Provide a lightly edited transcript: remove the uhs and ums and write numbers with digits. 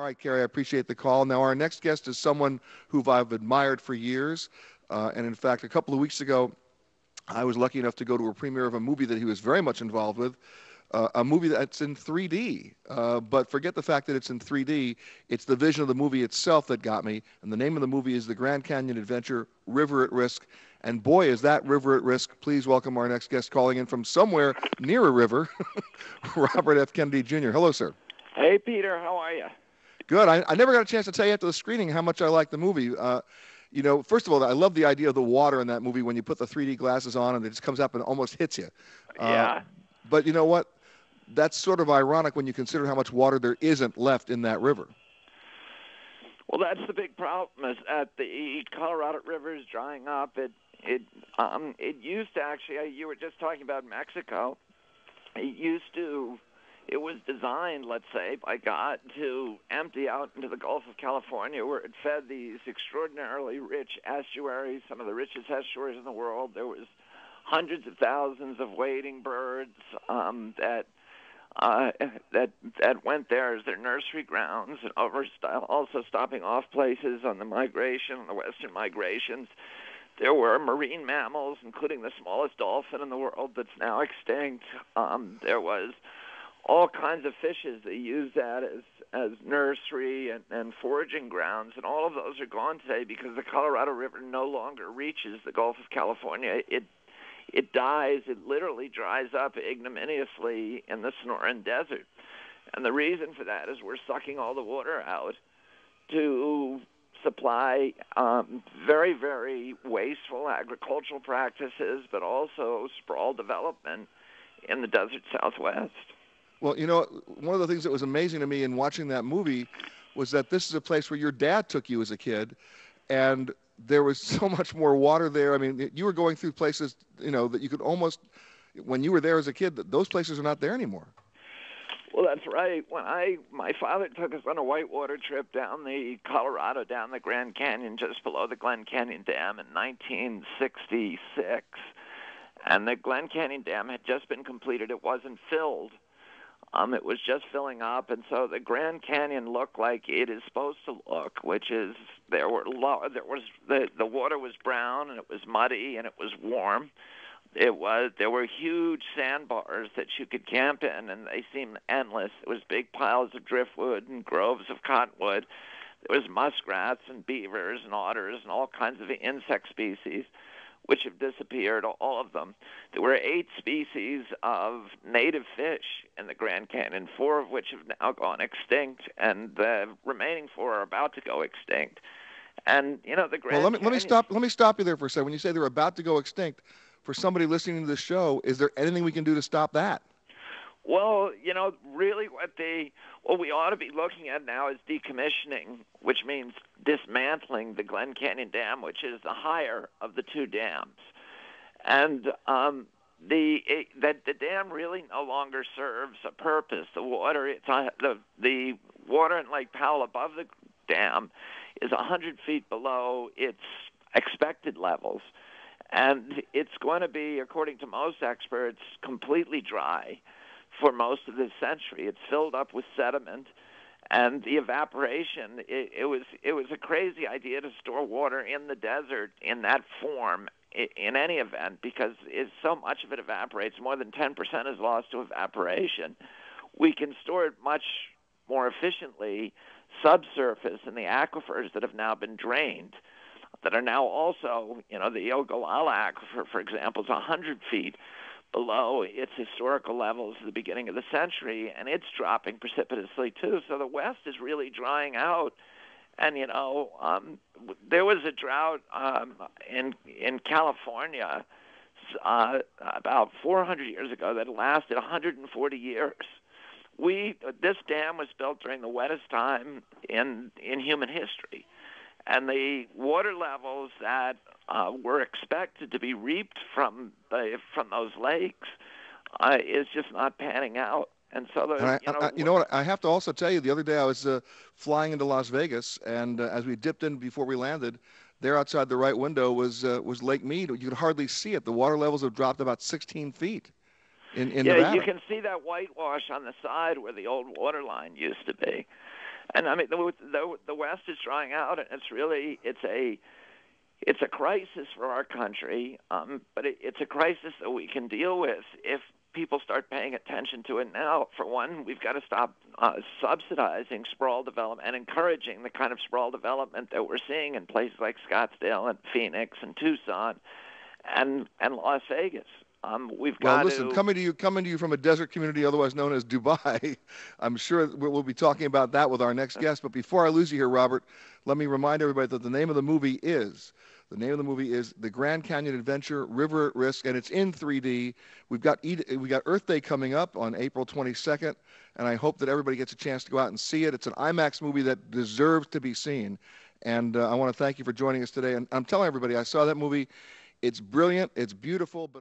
All right, Carrie, I appreciate the call. Now, our next guest is someone who I've admired for years. And in fact, a couple of weeks ago, I was lucky enough to go to a premiere of a movie that he was very much involved with, a movie that's in 3D. But forget the fact that it's in 3D. It's the vision of the movie itself that got me. And the name of the movie is The Grand Canyon Adventure, River at Risk. And boy, is that river at risk. Please welcome our next guest calling in from somewhere near a river, Robert F. Kennedy Jr. Hello, sir. Hey, Peter. How are you? Good. I never got a chance to tell you after the screening how much I like the movie. First of all, I love the idea of the water in that movie when you put the 3D glasses on and it just comes up and almost hits you. Yeah. But you know what? That's sort of ironic when you consider how much water there isn't left in that river. Well, that's the big problem is that the Colorado River is drying up. It used to actually, you were just talking about Mexico. It was designed, let's say, by God to empty out into the Gulf of California where it fed these extraordinarily rich estuaries, some of the richest estuaries in the world. There was hundreds of thousands of wading birds that went there as their nursery grounds, and also stopping off places on the western migrations. There were marine mammals, including the smallest dolphin in the world that's now extinct. There was all kinds of fishes. They used that as nursery and foraging grounds, and all of those are gone today because the Colorado River no longer reaches the Gulf of California. It dies. It literally dries up ignominiously in the Sonoran Desert. And the reason for that is we're sucking all the water out to supply very, very wasteful agricultural practices, but also sprawl development in the desert Southwest. Well, one of the things that was amazing to me in watching that movie was that this is a place where your dad took you as a kid, and there was so much more water there. I mean, you were going through places, that you could almost, when you were there as a kid, those places are not there anymore. Well, that's right. My father took us on a whitewater trip down the Colorado, down the Grand Canyon, just below the Glen Canyon Dam in 1966. And the Glen Canyon Dam had just been completed. It wasn't filled. It was just filling up, and so the Grand Canyon looked like it is supposed to look, which is the water was brown and it was muddy and it was warm. There were huge sandbars that you could camp in, and they seemed endless. There was big piles of driftwood and groves of cottonwood. There was muskrats and beavers and otters and all kinds of insect species, which have disappeared, all of them. There were 8 species of native fish in the Grand Canyon, 4 of which have now gone extinct, and the remaining 4 are about to go extinct. And the Grand Canyon. Let me stop you there for a second. When you say they're about to go extinct, for somebody listening to this show, is there anything we can do to stop that? Well, really what we ought to be looking at now is decommissioning, which means dismantling the Glen Canyon Dam, which is the higher of the 2 dams. And the dam really no longer serves a purpose. The water in Lake Powell above the dam is 100 feet below its expected levels. And it's going to be, according to most experts, completely dry for most of this century. It's filled up with sediment, and the evaporation, it was a crazy idea to store water in the desert in that form in any event, because so much of it evaporates. More than 10% is lost to evaporation. We can store it much more efficiently subsurface in the aquifers that have now been drained, that are now also, the Ogallala Aquifer, for example, is 100 feet below its historical levels at the beginning of the century, and it's dropping precipitously too. So the West is really drying out. And, there was a drought in California about 400 years ago that lasted 140 years. This dam was built during the wettest time in human history. And the water levels that were expected to be reaped from those lakes is just not panning out. And so, what? I have to also tell you, the other day I was flying into Las Vegas, and as we dipped in before we landed, there outside the right window was Lake Mead. You could hardly see it. The water levels have dropped about 16 feet in Nevada. You can see that whitewash on the side where the old water line used to be. And I mean, the West is drying out, and it's a crisis for our country, but it's a crisis that we can deal with if people start paying attention to it now. For one, we've got to stop subsidizing sprawl development and encouraging the kind of sprawl development that we're seeing in places like Scottsdale and Phoenix and Tucson and Las Vegas. We've Well, got listen, to. coming to you from a desert community otherwise known as Dubai, I'm sure we'll be talking about that with our next guest. But before I lose you here, Robert, let me remind everybody that the name of the movie is The Grand Canyon Adventure: River at Risk, and it's in 3D. We got Earth Day coming up on April 22nd, and I hope that everybody gets a chance to go out and see it. It's an IMAX movie that deserves to be seen, and I want to thank you for joining us today. And I'm telling everybody, I saw that movie. It's brilliant. It's beautiful, but